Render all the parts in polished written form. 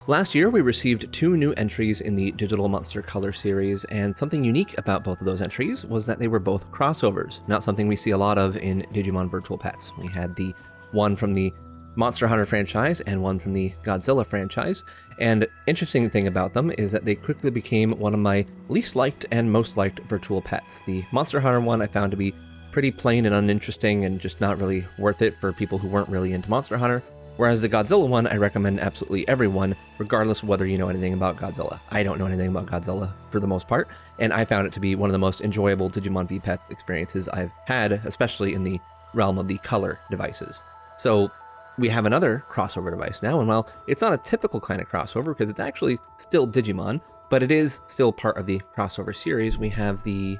Last year, we received 2 new entries in the Digital Monster Color series, and something unique about both of those entries was that they were both crossovers, not something we see a lot of in Digimon Virtual Pets. We had the one from the Monster Hunter franchise and one from the Godzilla franchise, and interesting thing about them is that they quickly became one of my least liked and most liked virtual pets. The Monster Hunter one I found to be pretty plain and uninteresting and just not really worth it for people who weren't really into Monster Hunter. Whereas the Godzilla one, I recommend absolutely everyone, regardless of whether you know anything about Godzilla. I don't know anything about Godzilla for the most part, and I found it to be one of the most enjoyable Digimon V-Pet experiences I've had, especially in the realm of the color devices. So we have another crossover device now, and while it's not a typical kind of crossover because it's actually still Digimon, but it is still part of the crossover series, we have the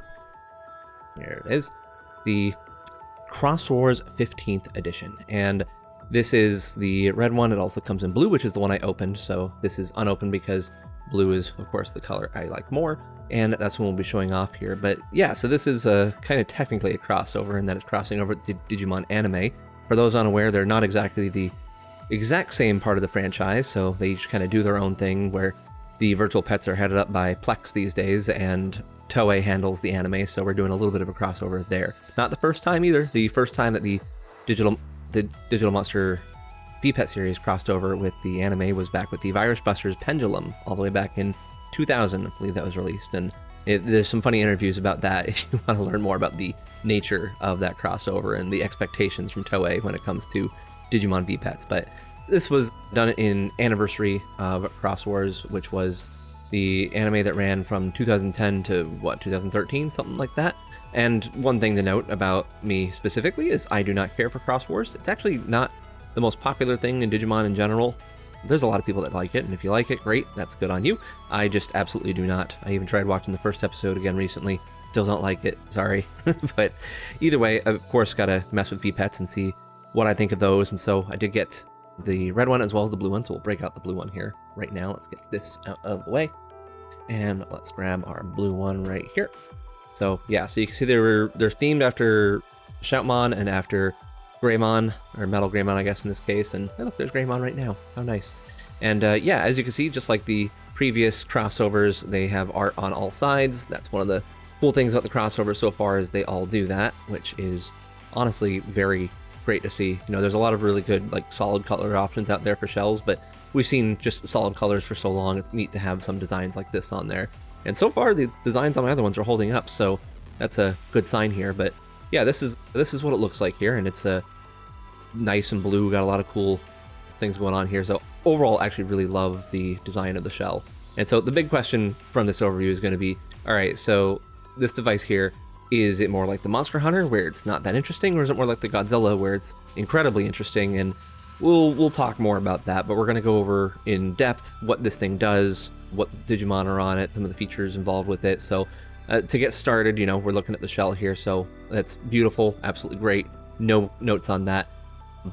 Cross Wars 15th edition, and this is the red one. It also comes in blue, which is the one I opened, so this is unopened because blue is, of course, the color I like more, and that's what we'll be showing off here. But yeah, so this is kind of technically a crossover in that it's crossing over the Digimon anime. For those unaware, they're not exactly the exact same part of the franchise, so they each kind of do their own thing, where the virtual pets are headed up by Plex these days, and Toei handles the anime, so we're doing a little bit of a crossover there. Not the first time either. The first time that the Digital Monster V-Pet series crossed over with the anime was back with the Virus Busters Pendulum, all the way back in 2000, I believe that was released, and there's some funny interviews about that if you want to learn more about the nature of that crossover and the expectations from Toei when it comes to Digimon V-Pets. But this was done in anniversary of Cross Wars, which was the anime that ran from 2010 to, 2013, something like that. And one thing to note about me specifically is I do not care for Cross Wars. It's actually not the most popular thing in Digimon in general. There's a lot of people that like it, and if you like it, great, that's good on you. I just absolutely do not. I even tried watching the first episode again recently. Still don't like it, sorry. But either way, of course, gotta mess with V-Pets and see what I think of those. And so I did get the red one as well as the blue one, so we'll break out the blue one here right now. Let's get this out of the way. And let's grab our blue one right here. So yeah, so you can see they're themed after Shoutmon and after Greymon, or Metal Greymon, I guess in this case. And oh, look, there's Greymon right now. How nice. And yeah, as you can see, just like the previous crossovers, they have art on all sides. That's one of the cool things about the crossovers so far, is they all do that, which is honestly very great to see. You know, there's a lot of really good like solid color options out there for shells, but we've seen just solid colors for so long. It's neat to have some designs like this on there. And so far, the designs on my other ones are holding up, so that's a good sign here. But yeah, this is what it looks like here, and it's nice and blue. Got a lot of cool things going on here. So overall, I actually really love the design of the shell. And so the big question from this overview is going to be, all right, so this device here, is it more like the Monster Hunter, where it's not that interesting, or is it more like the Godzilla, where it's incredibly interesting? And we'll talk more about that, but we're going to go over in depth what this thing does, what Digimon are on it, some of the features involved with it. So to get started, you know, we're looking at the shell here, so that's beautiful, absolutely great. No notes on that.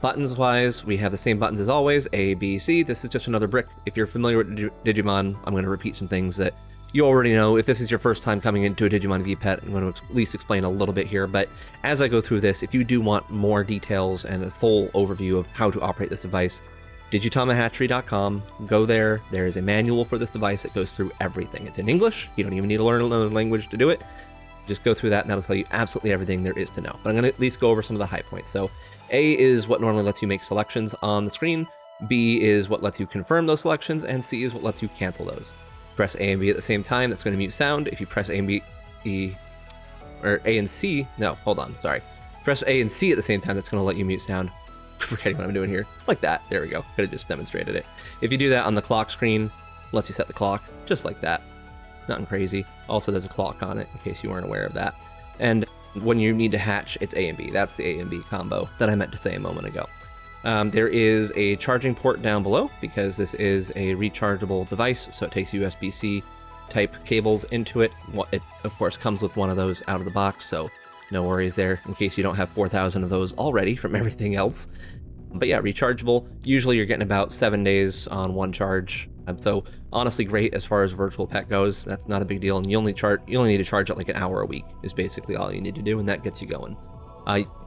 Buttons wise, we have the same buttons as always, A, B, C. This is just another brick. If you're familiar with Digimon, I'm going to repeat some things that you already know. If this is your first time coming into a Digimon V-Pet, I'm going to at least explain a little bit here, but as I go through this, if you do want more details and a full overview of how to operate this device, digitamahatchery.com, go there. There is a manual for this device that goes through everything. It's in English. You don't even need to learn another language to do it. Just go through that and that'll tell you absolutely everything there is to know. But I'm going to at least go over some of the high points. So A is what normally lets you make selections on the screen, B is what lets you confirm those selections, and C is what lets you cancel those. Press A and B at the same time, that's going to mute sound. If you press A and B, or A and C, no, hold on, sorry. Press A and C at the same time, that's going to let you mute sound. Forgetting what I'm doing here. Like that, there we go. Could have just demonstrated it. If you do that on the clock screen, lets you set the clock, just like that. Nothing crazy. Also, there's a clock on it, in case you weren't aware of that. And when you need to hatch, it's A and B. That's the A and B combo that I meant to say a moment ago. There is a charging port down below because this is a rechargeable device, so it takes USB-C type cables into it. It, of course, comes with one of those out of the box, so no worries there in case you don't have 4,000 of those already from everything else. But yeah, rechargeable. Usually you're getting about 7 days on one charge. So honestly great as far as virtual pet goes. That's not a big deal, and you only need to charge it like an hour a week is basically all you need to do, and that gets you going.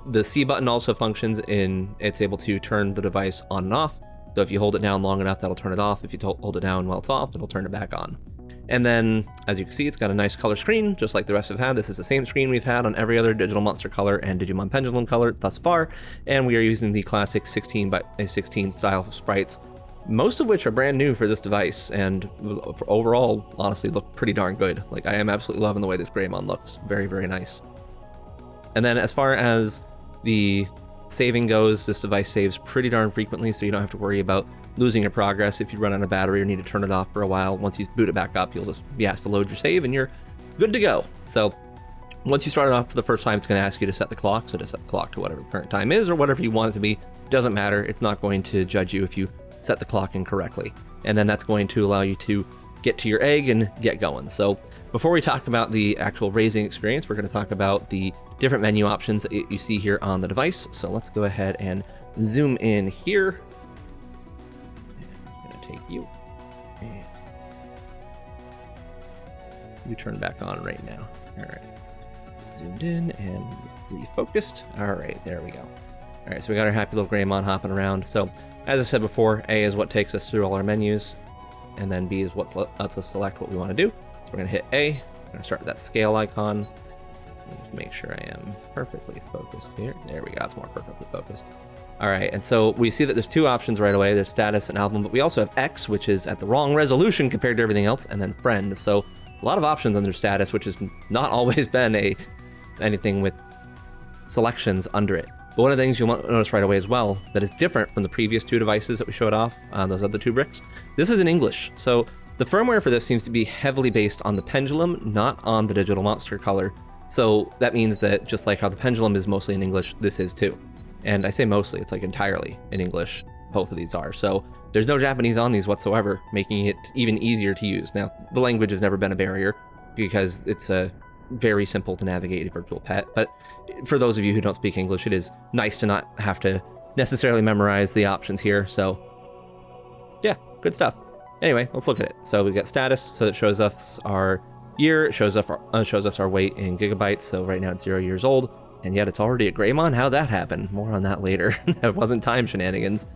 The C button also functions in it's able to turn the device on and off. So if you hold it down long enough, that'll turn it off. If you hold it down while it's off, it'll turn it back on. And then, as you can see, it's got a nice color screen, just like the rest have had. This is the same screen we've had on every other Digital Monster color and Digimon Pendulum color thus far, and we are using the classic 16 by 16 style sprites, most of which are brand new for this device, and overall, honestly, look pretty darn good. Like, I am absolutely loving the way this Greymon looks. Very, very nice. And then as far as the saving goes, this device saves pretty darn frequently, so you don't have to worry about losing your progress if you run out of battery or need to turn it off for a while. Once you boot it back up, you'll just be asked to load your save and you're good to go. So once you start it off for the first time, it's going to ask you to set the clock. So to set the clock to whatever the current time is or whatever you want it to be, doesn't matter. It's not going to judge you if you set the clock incorrectly. And then that's going to allow you to get to your egg and get going. So before we talk about the actual raising experience, we're going to talk about the different menu options that you see here on the device. So let's go ahead and zoom in here. You and you turn back on right now. All right, zoomed in and refocused. All right, there we go. All right, so we got our happy little Greymon hopping around. So as I said before, A is what takes us through all our menus, and then B is what lets us select what we want to do. So we're gonna hit A. I'm gonna start with that scale icon. Just make sure I am perfectly focused here. There we go. It's more perfectly focused. All right, and so we see that there's two options right away. There's status and album, but we also have X, which is at the wrong resolution compared to everything else, and then friend. So a lot of options under status, which has not always been anything with selections under it. But one of the things you'll notice right away as well that is different from the previous two devices that we showed off, those other two bricks, this is in English. So the firmware for this seems to be heavily based on the Pendulum, not on the Digital Monster color. So that means that just like how the Pendulum is mostly in English, this is too. And I say mostly, it's like entirely in English, both of these are. So there's no Japanese on these whatsoever, making it even easier to use. Now, the language has never been a barrier because it's a very simple to navigate a virtual pet. But for those of you who don't speak English, it is nice to not have to necessarily memorize the options here. So yeah, good stuff. Anyway, let's look at it. So we've got status, so it shows us our year, it shows us our weight in gigabytes. So right now it's 0 years old. And yet it's already a Greymon? How'd that happen? More on that later. That wasn't time shenanigans.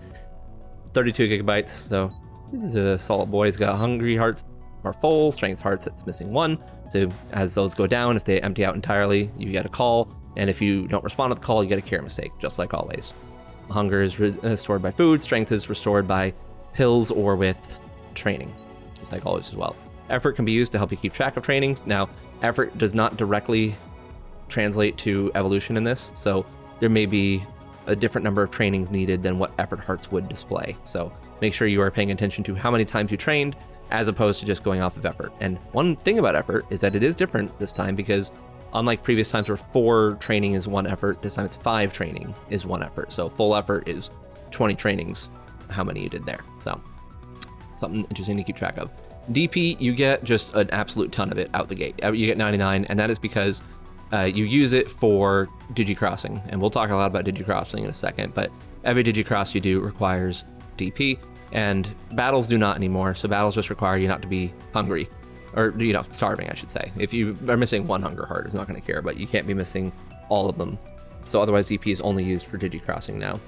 32 gigabytes, so this is a solid boy. He's got hungry hearts are full, strength hearts it's missing 1. So as those go down, if they empty out entirely, you get a call. And if you don't respond to the call, you get a care mistake, just like always. Hunger is restored by food, strength is restored by pills or with training, just like always as well. Effort can be used to help you keep track of trainings. Now, effort does not directly translate to evolution in this, so there may be a different number of trainings needed than what effort hearts would display. So make sure you are paying attention to how many times you trained as opposed to just going off of effort. And one thing about effort is that it is different this time because unlike previous times where 4 training is 1 effort, this time it's 5 training is 1 effort. So full effort is 20 trainings, how many you did there. So something interesting to keep track of. DP, you get just an absolute ton of it out the gate. You get 99, and that is because you use it for Digicrossing, and we'll talk a lot about Digicrossing in a second, but every Digicross you do requires DP, and battles do not anymore, so battles just require you not to be hungry, or, starving, I should say. If you are missing 1 hunger heart, it's not going to care, but you can't be missing all of them. So otherwise, DP is only used for Digicrossing now.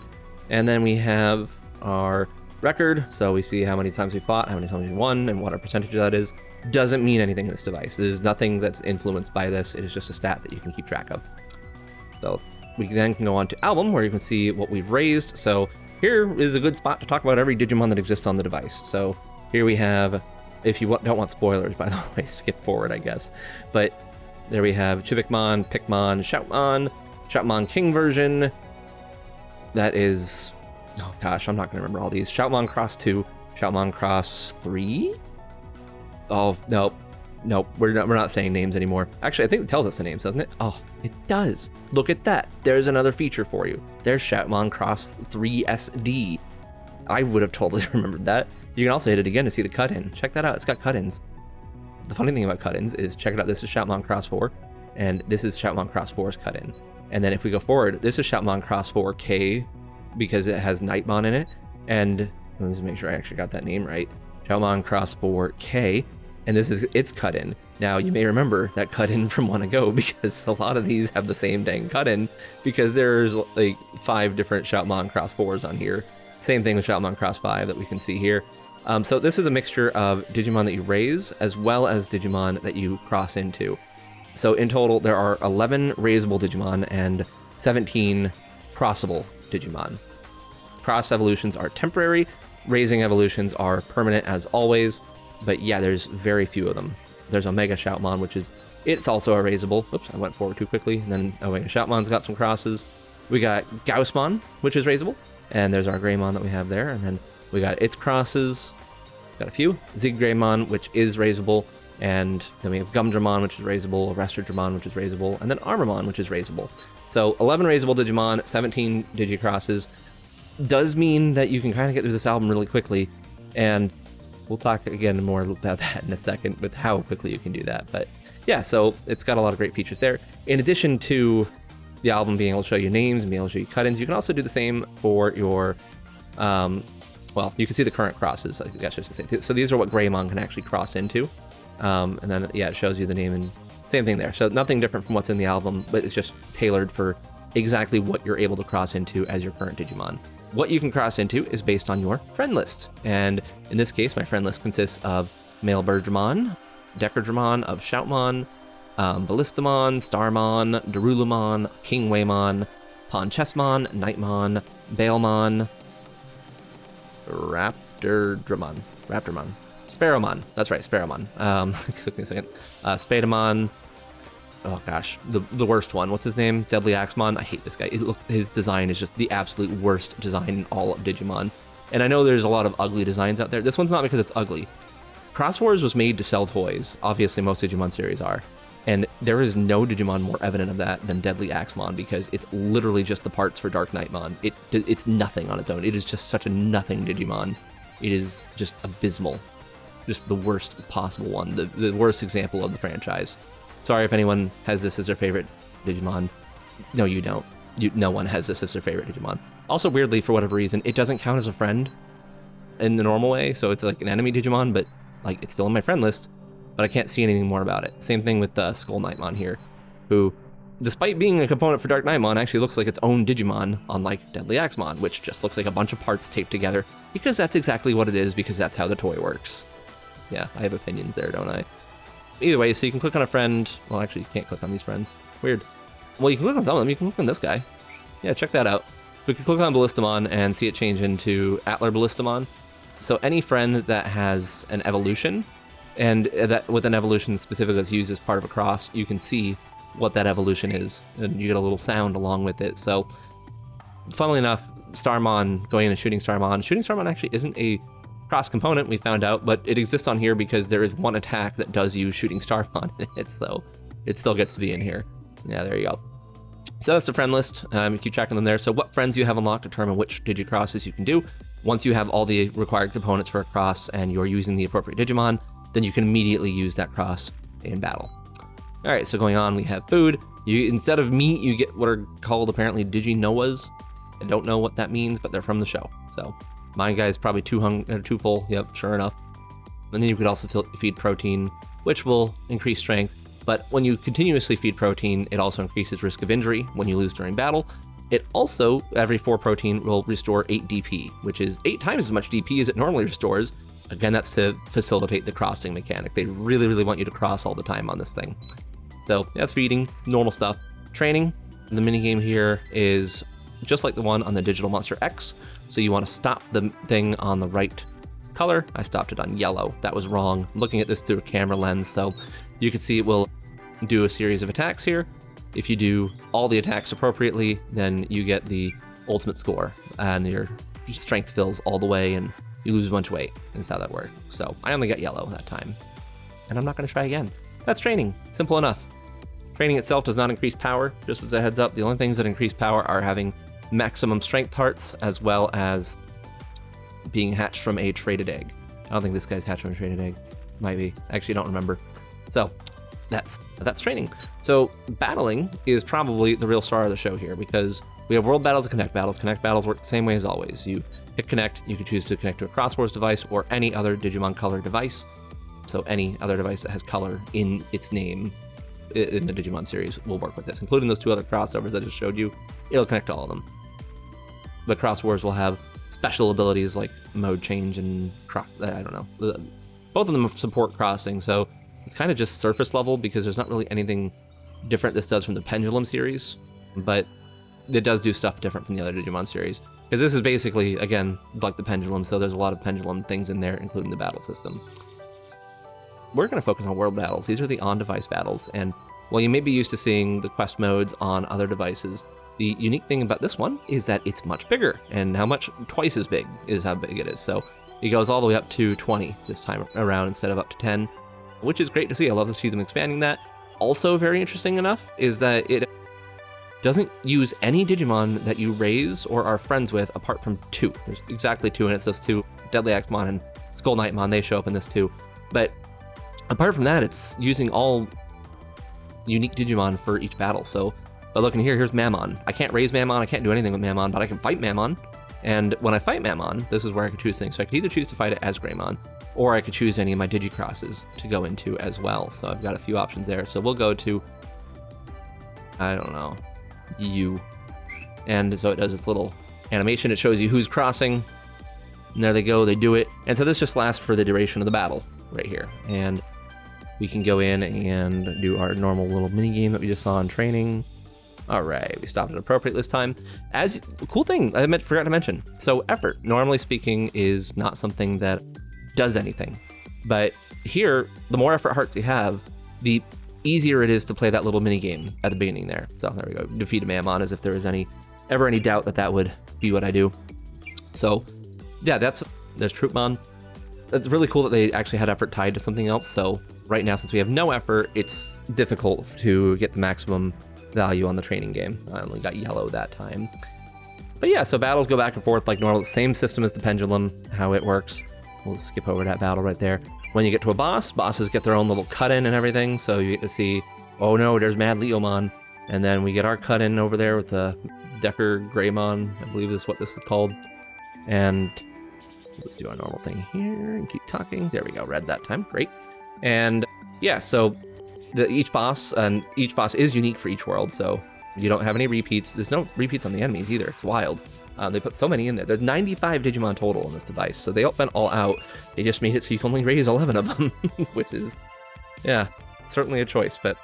And then we have our record, so we see how many times we fought, how many times we won, and what our percentage of that is. Doesn't mean anything in this device. There's nothing that's influenced by this. It is just a stat that you can keep track of. So we then can go on to album, where you can see what we've raised. So here is a good spot to talk about every Digimon that exists on the device. So here we have, if you don't want spoilers, by the way, skip forward, I guess. But there we have Chivikmon, Pikmon, Shoutmon, Shoutmon King version. That is, oh gosh, I'm not going to remember all these. Shoutmon Cross 2, Shoutmon Cross 3? Oh, nope, we're not saying names anymore. Actually, I think it tells us the names, doesn't it? Oh, it does. Look at that. There's another feature for you. There's Shoutmon Cross 3 SD. I would have totally remembered that. You can also hit it again to see the cut-in. Check that out. It's got cut-ins. The funny thing about cut-ins is, check it out. This is Shoutmon Cross 4, and this is Shoutmon Cross 4's cut-in. And then if we go forward, this is Shoutmon Cross 4K because it has Nightmon in it. And let's make sure I actually got that name right. Shoutmon Cross 4K. And this is its cut-in. Now, you may remember that cut-in from one ago because a lot of these have the same dang cut-in because there's like 5 different Shoutmon Cross 4s on here. Same thing with Shoutmon Cross 5 that we can see here. So this is a mixture of Digimon that you raise as well as Digimon that you cross into. So in total, there are 11 raisable Digimon and 17 crossable Digimon. Cross evolutions are temporary, raising evolutions are permanent as always, but yeah, there's very few of them. There's Omega Shoutmon, which is, it's also a raisable. Oops, I went forward too quickly. And then Omega Shoutmon's got some crosses. We got Gaussmon, which is raisable, and there's our Greymon that we have there. And then we got its crosses, got a few. Ziggreymon, which is raisable, and then we have Gumdramon, which is raisable, Restordramon, which is raisable, and then Armamon, which is raisable. So 11 raisable Digimon, 17 Digicrosses. Does mean that you can kind of get through this album really quickly, and we'll talk again more about that in a second with how quickly you can do that. But yeah, so it's got a lot of great features there. In addition to the album being able to show you names and being able to show you cut-ins, you can also do the same for your, well, you can see the current crosses, I guess I should say. So these are what Greymon can actually cross into. And then, yeah, it shows you the name and same thing there. So nothing different from what's in the album, but it's just tailored for exactly what you're able to cross into as your current Digimon. What you can cross into is based on your friend list. And in this case, my friend list consists of Male Birdramon, Decardramon of Shoutmon, Ballistamon, Starmon, Darulumon, King Waymon, Ponchesmon, Nightmon, Balemon, Raptormon, Sparrowmon, that's right, Sparrowmon. Took me a second. Spadamon, oh gosh, the worst one. What's his name? Deadly Axemon. I hate this guy. His design is just the absolute worst design in all of Digimon. And I know there's a lot of ugly designs out there. This one's not because it's ugly. Cross Wars was made to sell toys. Obviously, most Digimon series are. And there is no Digimon more evident of that than Deadly Axemon, because it's literally just the parts for Dark Knightmon. It's nothing on its own. It is just such a nothing Digimon. It is just abysmal. Just the worst possible one. The worst example of the franchise. Sorry if anyone has this as their favorite Digimon. No, you don't. No one has this as their favorite Digimon. Also, weirdly, for whatever reason, it doesn't count as a friend in the normal way, so it's like an enemy Digimon, but like it's still in my friend list, but I can't see anything more about it. Same thing with Skull Knightmon here, who, despite being a component for Dark Knightmon, actually looks like its own Digimon, unlike Deadly Axemon, which just looks like a bunch of parts taped together, because that's exactly what it is, because that's how the toy works. Yeah, I have opinions there, don't I? Either way, so you can click on a friend. Well, actually, you can't click on these friends. Weird. Well, you can click on some of them. You can click on this guy. Yeah, check that out. We can click on Ballistamon and see it change into Atler Ballistamon. So any friend that has an evolution, and that with an evolution specifically that's used as part of a cross, you can see what that evolution is, and you get a little sound along with it. So, funnily enough, Starmon, going in and shooting Starmon actually isn't a cross component, we found out, but it exists on here because there is one attack that does use shooting Starmon in it, so it still gets to be in here. Yeah, there you go. So that's the friend list. You keep tracking them there. So what friends you have unlocked determine which Digicrosses you can do. Once you have all the required components for a cross and you're using the appropriate Digimon, then you can immediately use that cross in battle. All right, so going on, we have food. Instead of meat, you get what are called apparently Diginoas. I don't know what that means, but they're from the show. So my guy's probably too full. Yep, sure enough. And then you could also feed protein, which will increase strength. But when you continuously feed protein, it also increases risk of injury when you lose during battle. It also, every 4 protein will restore 8 DP, which is 8 times as much DP as it normally restores. Again, that's to facilitate the crossing mechanic. They really, really want you to cross all the time on this thing. So that's feeding, normal stuff. Training, the minigame here is just like the one on the Digital Monster X. So you want to stop the thing on the right color. I stopped it on yellow. That was wrong. I'm looking at this through a camera lens, so you can see it will do a series of attacks here. If you do all the attacks appropriately, then you get the ultimate score, and your strength fills all the way, and you lose a bunch of weight. That's how that works. So I only got yellow that time, and I'm not going to try again. That's training. Simple enough. Training itself does not increase power. Just as a heads up, the only things that increase power are having maximum strength hearts, as well as being hatched from a traded egg. I don't think this guy's hatched from a traded egg. Might be. Actually, don't remember. So that's training. So battling is probably the real star of the show here, because we have world battles and connect battles. Connect battles work the same way as always. You hit connect, you can choose to connect to a Cross Wars device or any other Digimon color device. So any other device that has color in its name in the Digimon series will work with this, including those 2 other crossovers I just showed you. It'll connect to all of them. The Cross Wars will have special abilities like mode change and I don't know. Both of them support crossing, so it's kind of just surface level because there's not really anything different this does from the Pendulum series, but it does do stuff different from the other Digimon series. Because this is basically, again, like the Pendulum, so there's a lot of Pendulum things in there, including the battle system. We're going to focus on world battles. These are the on-device battles, and while you may be used to seeing the quest modes on other devices, the unique thing about this one is that it's much bigger, and how much? Twice as big is how big it is. So it goes all the way up to 20 this time around instead of up to 10, which is great to see. I love to see them expanding that. Also very interesting enough is that it doesn't use any Digimon that you raise or are friends with apart from 2. There's exactly 2, and it's those 2, Deadly Axemon and Skull Knightmon. They show up in this too. But apart from that, it's using all unique Digimon for each battle. So looking here, here's Mammon. I can't raise Mammon, I can't do anything with Mammon, but I can fight Mammon. And when I fight Mammon, this is where I can choose things. So I could either choose to fight it as Greymon, or I could choose any of my Digicrosses to go into as well. So I've got a few options there. So we'll go to, I don't know, U. And so it does its little animation. It shows you who's crossing. And there they go, they do it. And so this just lasts for the duration of the battle right here. And we can go in and do our normal little mini game that we just saw in training. All right, we stopped it appropriate this time. Cool thing I forgot to mention. So effort, normally speaking, is not something that does anything. But here, the more effort hearts you have, the easier it is to play that little mini game at the beginning there. So there we go, defeat a Mammon, as if there was ever any doubt that would be what I do. So yeah, there's Troopmon. It's really cool that they actually had effort tied to something else. So right now, since we have no effort, it's difficult to get the maximum value on the training game. I only got yellow that time. But yeah, so battles go back and forth like normal. Same system as the Pendulum, how it works. We'll skip over that battle right there. When you get to a boss, bosses get their own little cut-in and everything, so you get to see, oh no, there's Mad Leomon. And then we get our cut-in over there with the Decker Greymon, I believe is what this is called. And let's do our normal thing here and keep talking. There we go, red that time, great. And yeah, so each boss is unique for each world, so you don't have any repeats. There's no repeats on the enemies either, it's wild. They put so many in there. There's 95 Digimon total on this device, so they went all out. They just made it so you can only raise 11 of them, which is, yeah, certainly a choice, but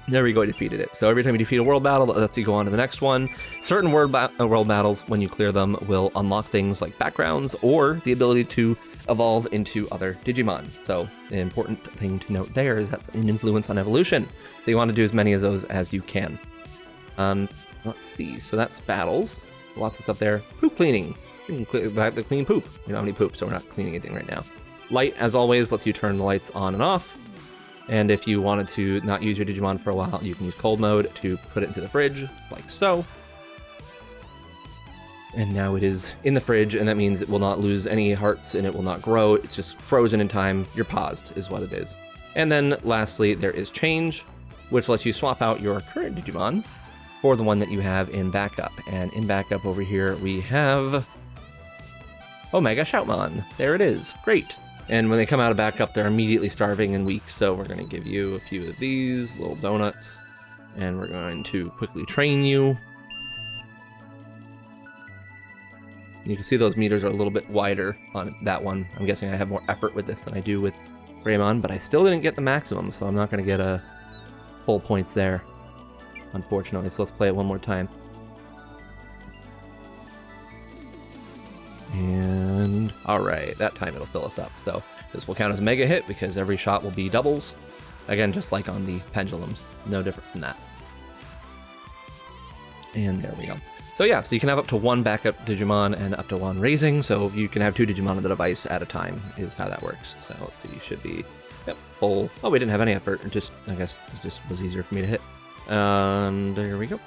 there we go, defeated it. So every time you defeat a world battle, that lets you go on to the next one. Certain world battles, when you clear them, will unlock things like backgrounds or the ability to evolve into other Digimon. So an important thing to note there is that's an influence on evolution. So you want to do as many of those as you can. Let's see, so that's battles. Lots of stuff there. Poop cleaning. You can clean poop. We don't have any poop, so we're not cleaning anything right now. Light, as always, lets you turn the lights on and off. And if you wanted to not use your Digimon for a while, you can use cold mode to put it into the fridge, like so. And now it is in the fridge, and that means it will not lose any hearts and it will not grow. It's just frozen in time. You're paused, is what it is. And then lastly, there is change, which lets you swap out your current Digimon for the one that you have in backup. And in backup over here, we have Omega Shoutmon. There it is. Great. And when they come out of backup, they're immediately starving and weak. So we're going to give you a few of these little donuts, and we're going to quickly train you. You can see those meters are a little bit wider on that one. I'm guessing I have more effort with this than I do with Greymon, but I still didn't get the maximum, so I'm not going to get a full points there, unfortunately. So let's play it one more time. And all right, that time it'll fill us up. So this will count as a mega hit because every shot will be doubles. Again, just like on the Pendulums, no different from that. And there we go. So yeah, so you can have up to 1 backup Digimon and up to 1 raising. So you can have 2 Digimon on the device at a time is how that works. So let's see, you should be full. Oh, we didn't have any effort. I guess it just was easier for me to hit. And there we go.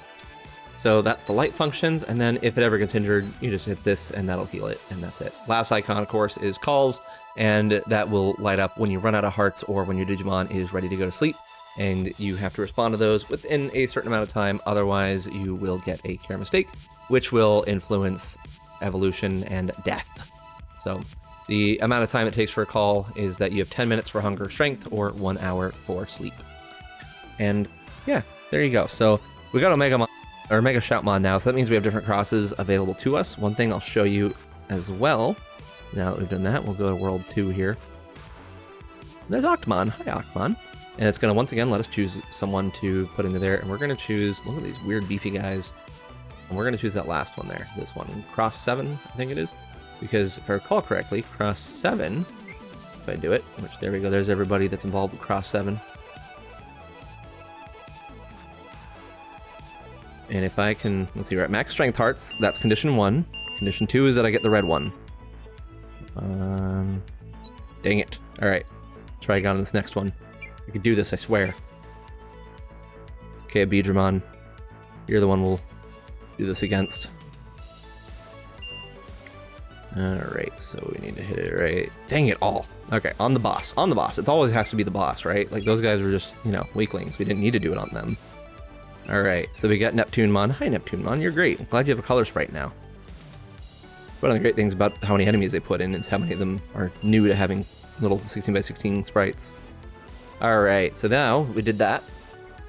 So that's the light functions, and then if it ever gets injured, you just hit this and that'll heal it, and that's it. Last icon, of course, is calls, and that will light up when you run out of hearts or when your Digimon is ready to go to sleep, and you have to respond to those within a certain amount of time, otherwise you will get a care mistake, which will influence evolution and death. So the amount of time it takes for a call is that you have 10 minutes for hunger strength or 1 hour for sleep. And yeah, there you go. So we got Mega Shoutmon now, so that means we have different crosses available to us. One thing I'll show you as well. Now that we've done that, we'll go to World 2 here. There's Octomon. Hi, Octomon. And it's going to once again let us choose someone to put into there. And we're going to choose, look at these weird beefy guys. And we're going to choose that last one there, this one. Cross 7, I think it is. Because if I recall correctly, Cross 7, if I do it, which there we go, there's everybody that's involved with Cross 7. And if I can, let's see, we're at max strength hearts, that's condition 1. Condition 2 is that I get the red one. Dang it. Alright, try again on this next one. I can do this, I swear. Okay, Digimon, you're the one we'll do this against. Alright, so we need to hit it right. Dang it all. Okay, on the boss. On the boss. It always has to be the boss, right? Like, those guys were just, you know, weaklings. We didn't need to do it on them. Alright, so we got Neptunemon. Hi, Neptunemon. You're great. I'm glad you have a color sprite now. One of the great things about how many enemies they put in is how many of them are new to having little 16x16 sprites. Alright, so now we did that.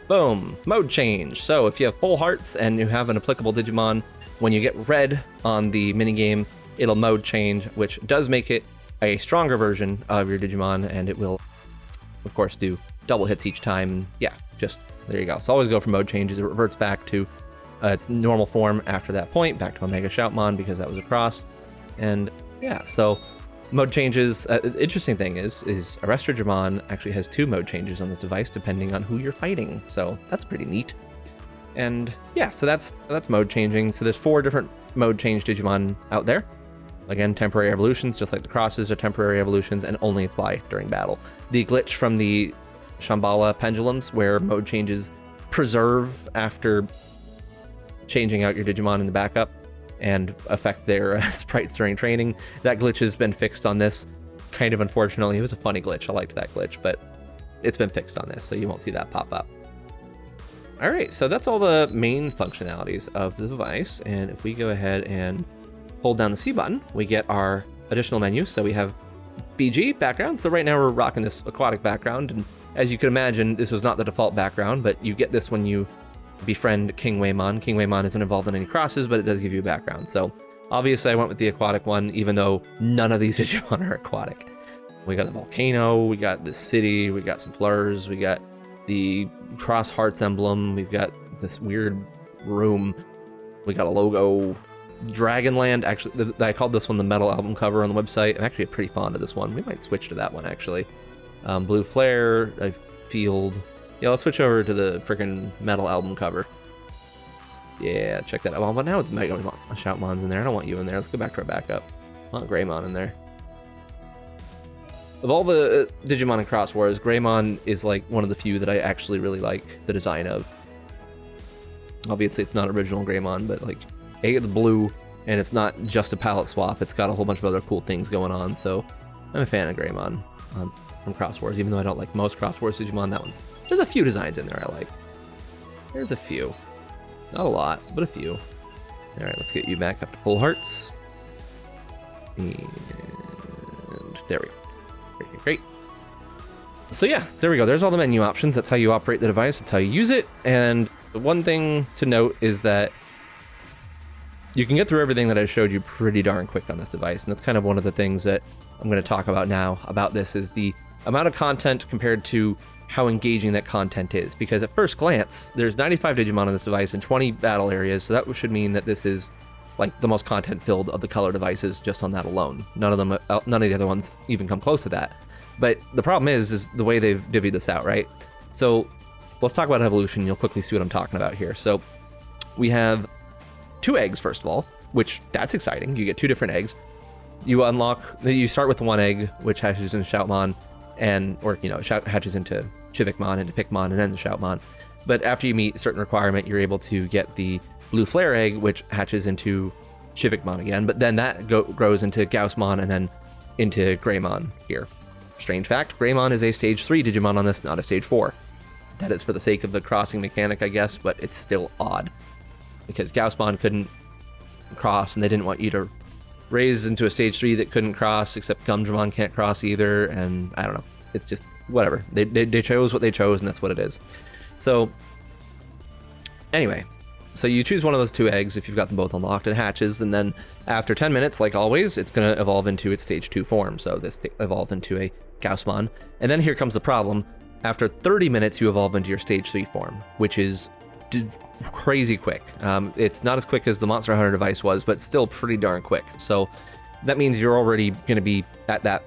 Boom! Mode change. So if you have full hearts and you have an applicable Digimon, when you get red on the minigame, it'll mode change, which does make it a stronger version of your Digimon, and it will, of course, do double hits each time. Yeah, just there you go. So always go for mode changes. It reverts back to its normal form after that point, back to Omega Shoutmon, because that was a cross. And yeah, so mode changes. Interesting thing is Arrestor Digimon actually has 2 mode changes on this device depending on who you're fighting. So that's pretty neat. And yeah, so that's mode changing. So there's 4 different mode change Digimon out there. Again, temporary evolutions, just like the crosses are temporary evolutions and only apply during battle. The glitch from the Shambhala pendulums, where mode changes preserve after changing out your Digimon in the backup and affect their sprites during training, that glitch has been fixed on this. Kind of unfortunately, it was a funny glitch. I liked that glitch, but it's been fixed on this, so you won't see that pop up. Alright, so that's all the main functionalities of the device, and if we go ahead and hold down the C button, we get our additional menu. So we have BG background. So right now we're rocking this aquatic background, and as you can imagine, this was not the default background, but you get this when you befriend King Waymon. King Waymon isn't involved in any crosses, but it does give you a background. So obviously I went with the aquatic one, even though none of these Digimon are aquatic. We got the volcano, we got the city, we got some flowers, we got the cross hearts emblem, we've got this weird room, we got a logo. Dragonland, actually, I called this one the metal album cover on the website. I'm actually pretty fond of this one. We might switch to that one, actually. Blue Flare, a field. Yeah, let's switch over to the freaking metal album cover. Yeah, check that out. Well, but now we want Shoutmon's in there. I don't want you in there. Let's go back to our backup. I want Greymon in there. Of all the Digimon and Cross Wars, Greymon is like one of the few that I actually really like the design of. Obviously, it's not original Greymon, but like, it's blue, and it's not just a palette swap. It's got a whole bunch of other cool things going on, so I'm a fan of Greymon from Cross Wars, even though I don't like most Cross Wars Digimon. That one's... There's a few designs in there I like. There's a few. Not a lot, but a few. Alright, let's get you back up to full hearts. And there we go. Great. So yeah, there we go. There's all the menu options. That's how you operate the device. That's how you use it. And the one thing to note is that you can get through everything that I showed you pretty darn quick on this device, and that's kind of one of the things that I'm going to talk about now about this, is the amount of content compared to how engaging that content is. Because at first glance, there's 95 Digimon on this device and 20 battle areas, so that should mean that this is like the most content-filled of the color devices just on that alone. None of the other ones even come close to that. But the problem is the way they've divvied this out, right? So let's talk about evolution. You'll quickly see what I'm talking about here. So we have 2 eggs, first of all, which that's exciting. You get 2 different eggs. You start with 1 egg, which hatches into Shoutmon, hatches into Chivikmon, into Pikmon, and then the Shoutmon. But after you meet a certain requirement, you're able to get the Blue Flare egg, which hatches into Chivikmon again, but then that grows into Gaussmon and then into Greymon here. Strange fact, Greymon is a stage 3 Digimon on this, not a stage 4. That is for the sake of the crossing mechanic, I guess, but it's still odd. Because Gaussmon couldn't cross, and they didn't want you to raise into a stage 3 that couldn't cross, except Gumdramon can't cross either, and I don't know. It's just, whatever. They chose what they chose, and that's what it is. So, anyway, So you choose one of those 2 eggs if you've got them both unlocked, and hatches, and then after 10 minutes, like always, it's going to evolve into its stage 2 form. So this evolved into a Gaussmon. And then here comes the problem. After 30 minutes, you evolve into your stage 3 form, which is crazy quick. It's not as quick as the Monster Hunter device was, but still pretty darn quick. So that means you're already going to be at that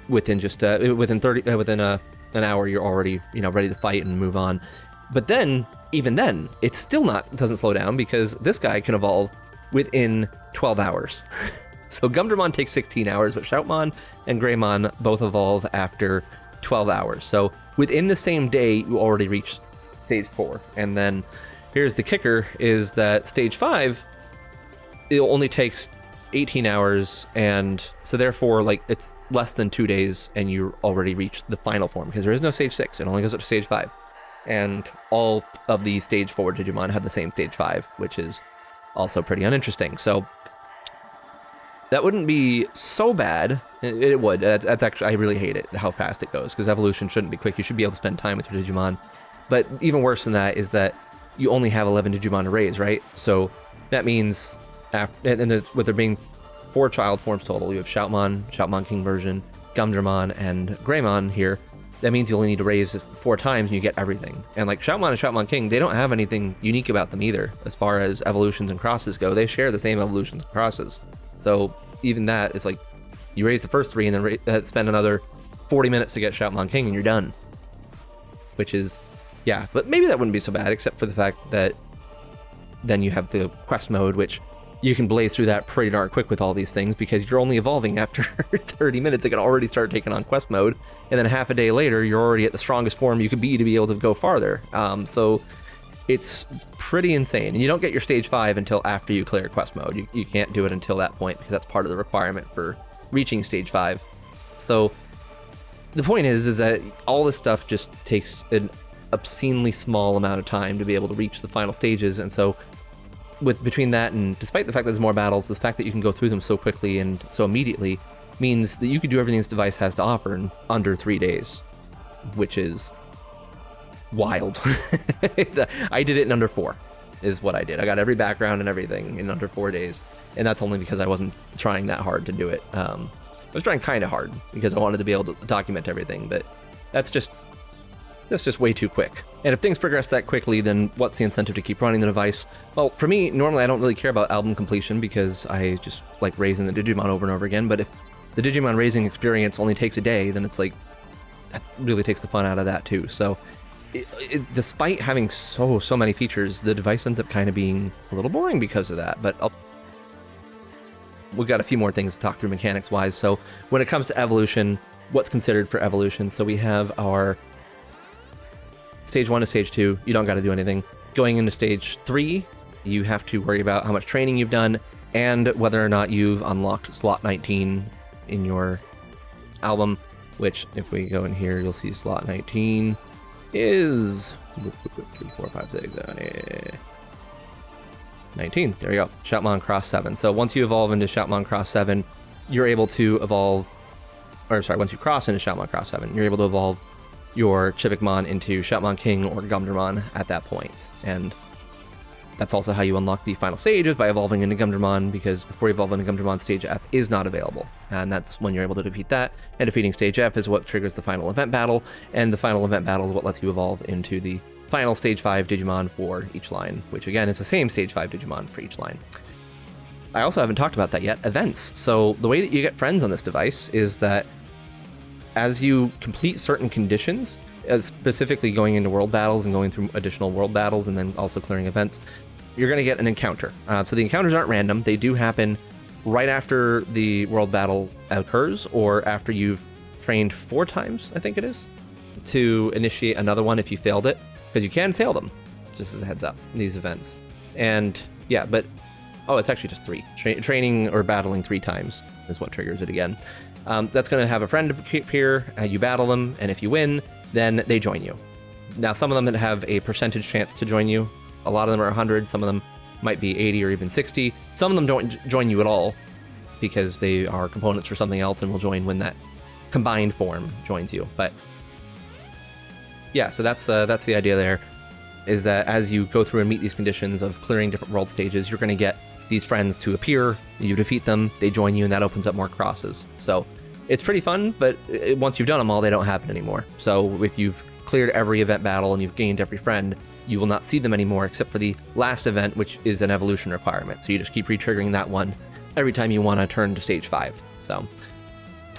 within just within an hour. You're already ready to fight and move on. But then, even then, it still doesn't slow down, because this guy can evolve within 12 hours. So Gumdramon takes 16 hours, but Shoutmon and Greymon both evolve after 12 hours. So within the same day, you already reach stage 4. And then here's the kicker, is that stage 5, it only takes 18 hours, and so therefore, like, it's less than 2 days and you already reached the final form, because there is no stage 6. It only goes up to stage 5. And all of the stage 4 Digimon have the same stage 5, which is also pretty uninteresting. So that wouldn't be so bad. It would. That's actually, I really hate it, how fast it goes, because evolution shouldn't be quick. You should be able to spend time with your Digimon. But even worse than that is that you only have 11 Digimon to raise, right? So that means, with there being 4 child forms total, you have Shoutmon, Shoutmon King version, Gumdramon, and Greymon here. That means you only need to raise 4 times and you get everything. And like Shoutmon and Shoutmon King, they don't have anything unique about them either, as far as evolutions and crosses go. They share the same evolutions and crosses. So even that is like, you raise the first 3 and then spend another 40 minutes to get Shoutmon King and you're done. Which is, yeah, but maybe that wouldn't be so bad, except for the fact that then you have the quest mode, which you can blaze through that pretty darn quick with all these things, because you're only evolving after 30 minutes. It can already start taking on quest mode, and then half a day later, you're already at the strongest form you could be to be able to go farther. So it's pretty insane. And you don't get your stage 5 until after you clear quest mode. You can't do it until that point, because that's part of the requirement for reaching stage 5. So the point is that all this stuff just takes an obscenely small amount of time to be able to reach the final stages, and so between that, and despite the fact that there's more battles, the fact that you can go through them so quickly and so immediately means that you can do everything this device has to offer in under 3 days, which is wild. I did it in under 4, is what I did. I got every background and everything in under 4 days, and that's only because I wasn't trying that hard to do it. I was trying kind of hard because I wanted to be able to document everything, but that's just way too quick. And if things progress that quickly, then what's the incentive to keep running the device? Well, for me, normally I don't really care about album completion, because I just like raising the Digimon over and over again. But if the Digimon raising experience only takes a day, then it's like, that really takes the fun out of that too. So despite having so many features, the device ends up kind of being a little boring because of that. But we've got a few more things to talk through mechanics wise. So when it comes to evolution, what's considered for evolution? So we have our stage 1 to stage 2, you don't got to do anything. Going into stage 3, you have to worry about how much training you've done and whether or not you've unlocked slot 19 in your album, which if we go in here, you'll see slot 19 is 3, 4, 5, 6, 19. There you go. Shoutmon Cross 7. So once you evolve into Shoutmon Cross 7, you're able to evolve, or sorry, once you cross into Shoutmon Cross 7, you're able to evolve your Chivicmon into Shoutmon King or Gumdramon at that point. And that's also how you unlock the final stage, is by evolving into Gumdramon, because before you evolve into Gumdramon, stage F is not available. And that's when you're able to defeat that. And defeating stage F is what triggers the final event battle, and the final event battle is what lets you evolve into the final stage 5 Digimon for each line, which again is the same stage 5 Digimon for each line. I also haven't talked about that yet, events. So the way that you get friends on this device is that as you complete certain conditions, specifically going into world battles and going through additional world battles and then also clearing events, you're going to get an encounter. So the encounters aren't random. They do happen right after the world battle occurs, or after you've trained 4 times, I think it is, to initiate another one if you failed it, because you can fail them, just as a heads up, these events. And yeah, but, oh, it's actually just 3. Training or battling 3 times is what triggers it again. That's going to have a friend appear, you battle them, and if you win, then they join you. Now, some of them have a percentage chance to join you. A lot of them are 100, some of them might be 80 or even 60. Some of them don't join you at all, because they are components for something else and will join when that combined form joins you. But yeah, so that's the idea there. is that as you go through and meet these conditions of clearing different world stages, you're going to get these friends to appear, you defeat them, they join you, and that opens up more crosses. So it's pretty fun, but once you've done them all, they don't happen anymore. So if you've cleared every event battle and you've gained every friend, you will not see them anymore except for the last event, which is an evolution requirement. So you just keep re-triggering that one every time you want to turn to stage 5. So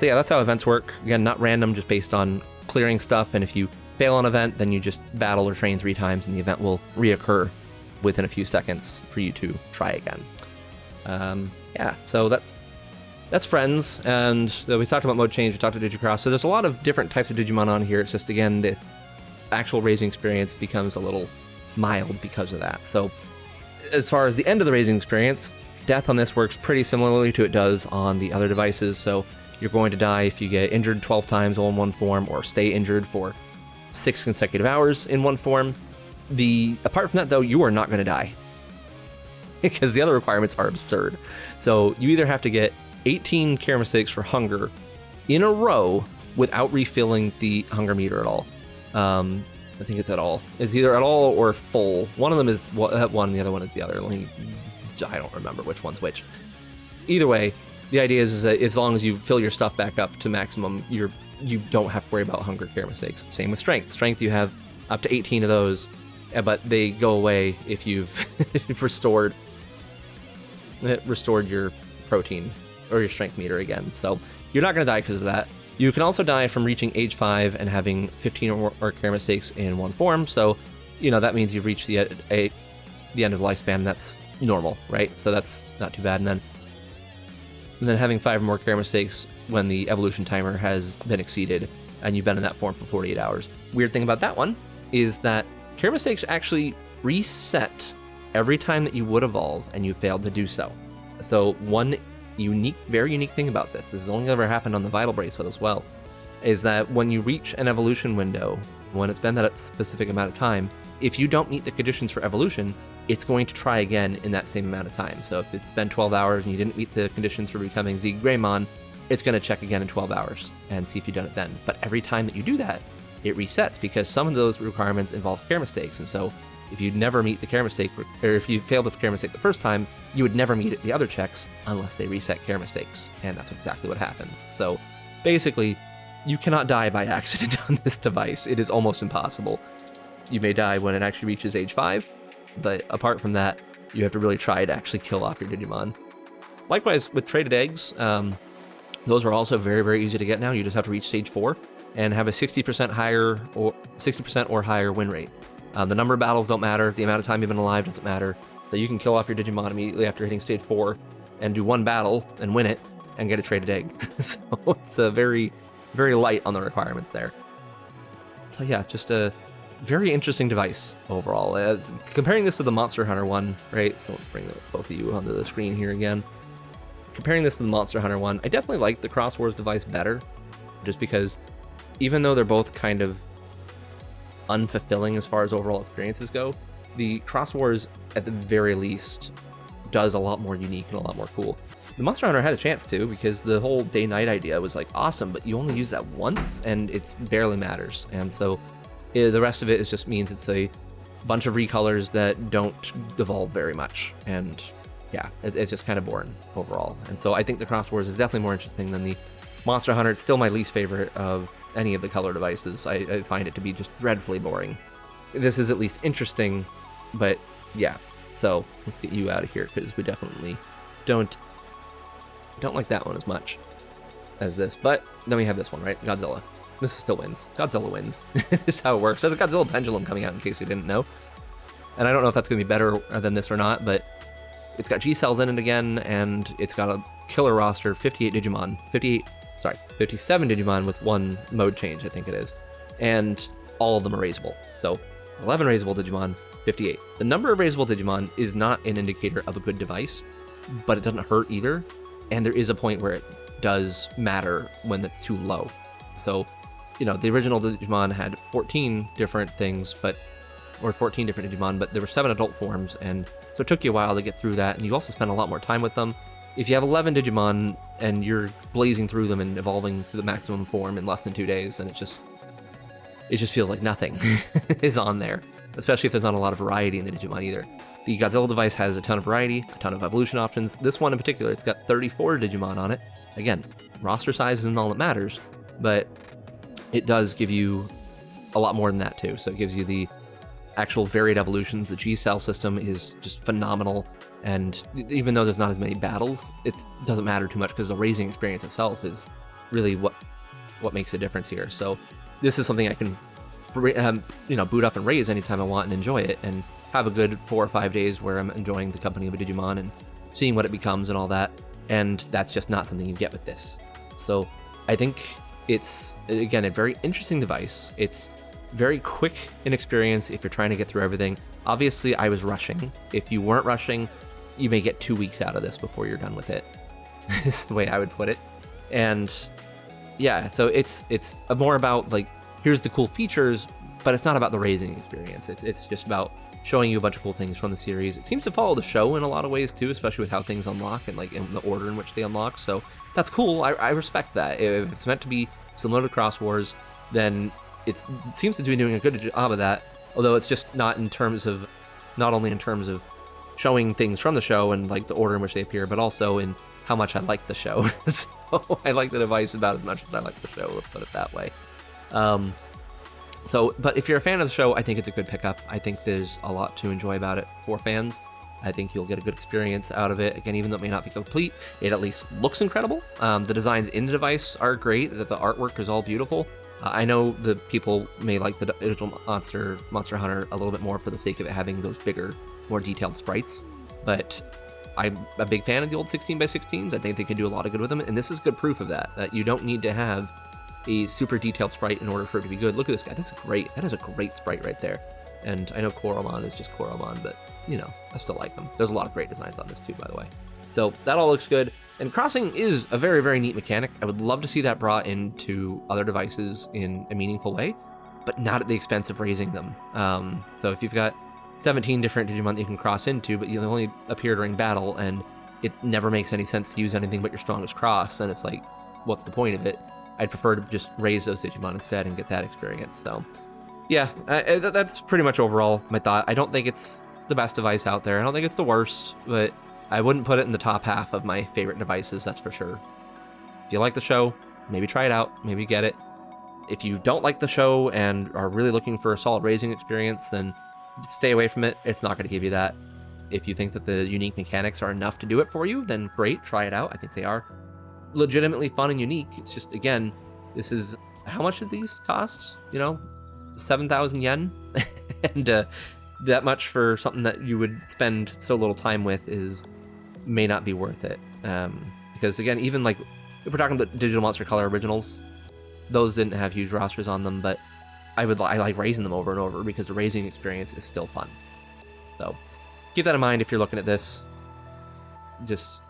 yeah, that's how events work. Again, not random, just based on clearing stuff, and if you fail an event, then you just battle or train 3 times and the event will reoccur within a few seconds for you to try again. Yeah, so that's friends, and we talked about mode change, we talked about Digicross, so there's a lot of different types of Digimon on here. It's just, again, the actual raising experience becomes a little mild because of that. So as far as the end of the raising experience, death on this works pretty similarly to it does on the other devices. So you're going to die if you get injured 12 times all in one form, or stay injured for 6 consecutive hours in one form. Apart from that, though, you are not going to die because the other requirements are absurd. So you either have to get 18 care mistakes for hunger in a row without refilling the hunger meter at all. I think it's at all. It's either at all or full. One of them is one, the other one is the other. I don't remember which one's which. Either way, the idea is that as long as you fill your stuff back up to maximum, you don't have to worry about hunger care mistakes. Same with strength. Strength, you have up to 18 of those, but they go away if you've restored your protein or your strength meter again. So you're not going to die because of that. You can also die from reaching age 5 and having 15 or more care mistakes in one form. So, that means you've reached the end of lifespan. And that's normal, right? So that's not too bad. And then having 5 or more care mistakes when the evolution timer has been exceeded and you've been in that form for 48 hours. Weird thing about that one is that care mistakes actually reset every time that you would evolve and you failed to do so. So one very unique thing about this has only ever happened on the Vital Bracelet as well, is that when you reach an evolution window, when it's been that specific amount of time, if you don't meet the conditions for evolution, it's going to try again in that same amount of time. So if it's been 12 hours and you didn't meet the conditions for becoming Z Greymon, it's going to check again in 12 hours and see if you've done it then. But every time that you do that, it resets because some of those requirements involve care mistakes. And so if you never meet the care mistake, or if you fail the care mistake the first time, you would never meet the other checks unless they reset care mistakes. And that's exactly what happens. So basically, you cannot die by accident on this device. It is almost impossible. You may die when it actually reaches age 5, but apart from that, you have to really try to actually kill off your Digimon. Likewise, with traded eggs, those are also very, very easy to get now. You just have to reach stage 4 and have a 60% or higher win rate. The number of battles don't matter. The amount of time you've been alive doesn't matter. So you can kill off your Digimon immediately after hitting stage 4 and do one battle and win it and get a traded egg. So it's a very, very light on the requirements there. So yeah, just a very interesting device overall. Comparing this to the Monster Hunter one, right? So let's bring both of you onto the screen here again. Comparing this to the Monster Hunter one, I definitely like the Cross Wars device better, just because even though they're both kind of unfulfilling as far as overall experiences go, the Cross Wars at the very least does a lot more unique and a lot more cool. The Monster Hunter had a chance to, because the whole day-night idea was like awesome, but you only use that once and it barely matters. And so the rest of it just means it's a bunch of recolors that don't evolve very much. And yeah, it's just kind of boring overall. And so I think the Cross Wars is definitely more interesting than the Monster Hunter. It's still my least favorite of any of the color devices. I find it to be just dreadfully boring. This is at least interesting, but yeah. So let's get you out of here, because we definitely don't like that one as much as this. But then we have this one, right? Godzilla. This still wins. Godzilla wins. This is how it works. There's a Godzilla pendulum coming out, in case you didn't know. And I don't know if that's going to be better than this or not, but it's got G-Cells in it again, and it's got a killer roster, 57 Digimon with one mode change, I think it is. And all of them are raisable. So 11 raisable Digimon, 58. The number of raisable Digimon is not an indicator of a good device, but it doesn't hurt either. And there is a point where it does matter when it's too low. So, the original Digimon had 14 different things, or 14 different Digimon, but there were 7 adult forms, and so it took you a while to get through that, and you also spent a lot more time with them. If you have 11 Digimon and you're blazing through them and evolving to the maximum form in less than 2 days, then it just feels like nothing is on there. especially if there's not a lot of variety in the Digimon either. The Godzilla device has a ton of variety, a ton of evolution options. This one in particular, it's got 34 Digimon on it. Again, roster size isn't all that matters, but it does give you a lot more than that too. So it gives you the actual varied evolutions. The G-Cell system is just phenomenal, and even though there's not as many battles, it doesn't matter too much because the raising experience itself is really what makes a difference here. So this is something I can boot up and raise anytime I want and enjoy it, and have a good 4 or 5 days where I'm enjoying the company of a Digimon and seeing what it becomes and all that. And that's just not something you get with this. So I think it's, again, a very interesting device. It's very quick in experience if you're trying to get through everything. Obviously, I was rushing. If you weren't rushing, you may get 2 weeks out of this before you're done with it, is the way I would put it. And yeah, so it's more about, like, here's the cool features, but it's not about the raising experience. It's just about showing you a bunch of cool things from the series. It seems to follow the show in a lot of ways too, especially with how things unlock and like in the order in which they unlock. So that's cool. I respect that. If it's meant to be similar to Cross Wars, then it seems to be doing a good job of that. Although it's just not only in terms of showing things from the show and like the order in which they appear, but also in how much I like the show. So I like the device about as much as I like the show, let's put it that way. But if you're a fan of the show, I think it's a good pickup. I think there's a lot to enjoy about it for fans. I think you'll get a good experience out of it. Again, even though it may not be complete, it at least looks incredible. The designs in the device are great. The artwork is all beautiful. I know the people may like the digital Monster Hunter a little bit more for the sake of it having those bigger, more detailed sprites. But I'm a big fan of the old 16x16s. I think they can do a lot of good with them. And this is good proof of that you don't need to have a super detailed sprite in order for it to be good. Look at this guy. This is great. That is a great sprite right there. And I know Coromon is just Coromon, but, I still like them. There's a lot of great designs on this too, by the way. So that all looks good. And crossing is a very, very neat mechanic. I would love to see that brought into other devices in a meaningful way, but not at the expense of raising them. So if you've got 17 different Digimon that you can cross into, but you only appear during battle, and it never makes any sense to use anything but your strongest cross, then it's like, what's the point of it? I'd prefer to just raise those Digimon instead and get that experience. So yeah, that's pretty much overall my thought. I don't think it's the best device out there. I don't think it's the worst, but I wouldn't put it in the top half of my favorite devices, that's for sure. If you like the show, maybe try it out, maybe get it. If you don't like the show and are really looking for a solid raising experience, then stay away from it. It's not going to give you that. If you think that the unique mechanics are enough to do it for you, then great, try it out. I think they are legitimately fun and unique. It's just, again, this is, how much did these cost? 7,000 yen? And that much for something that you would spend so little time with may not be worth it. Because again, even like, if we're talking about Digital Monster Color Originals, those didn't have huge rosters on them, but I like raising them over and over because the raising experience is still fun. So keep that in mind if you're looking at this. Just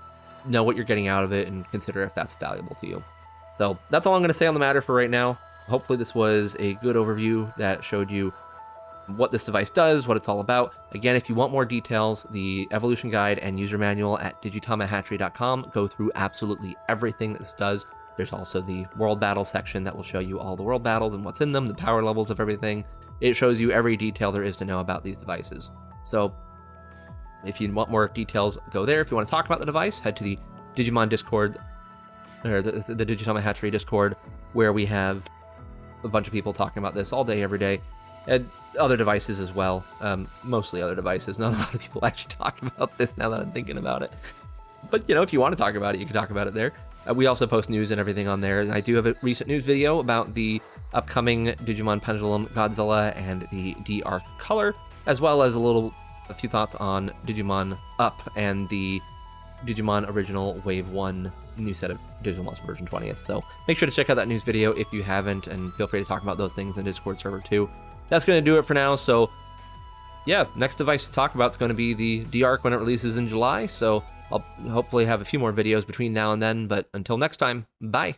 know what you're getting out of it and consider if that's valuable to you. So that's all I'm going to say on the matter for right now. Hopefully this was a good overview that showed you what this device does, what it's all about. Again, if you want more details, the evolution guide and user manual at digitamahatchery.com go through absolutely everything this does. There's also the world battle section that will show you all the world battles and what's in them, the power levels of everything. It shows you every detail there is to know about these devices. So if you want more details, go there. If you want to talk about the device, head to the Digimon Discord, or the Digitama Hatchery Discord, where we have a bunch of people talking about this all day, every day, and other devices as well. Mostly other devices. Not a lot of people actually talk about this now that I'm thinking about it. But, if you want to talk about it, you can talk about it there. We also post news and everything on there. I do have a recent news video about the upcoming Digimon Pendulum Godzilla and the D-Arc Color, as well as a few thoughts on Digimon Up and the Digimon Original Wave 1 new set of Digital Monster version 20th. So make sure to check out that news video if you haven't, and feel free to talk about those things in the Discord server too. That's going to do it for now. So yeah, next device to talk about is going to be the D-Arc when it releases in July. So I'll hopefully have a few more videos between now and then, but until next time, bye.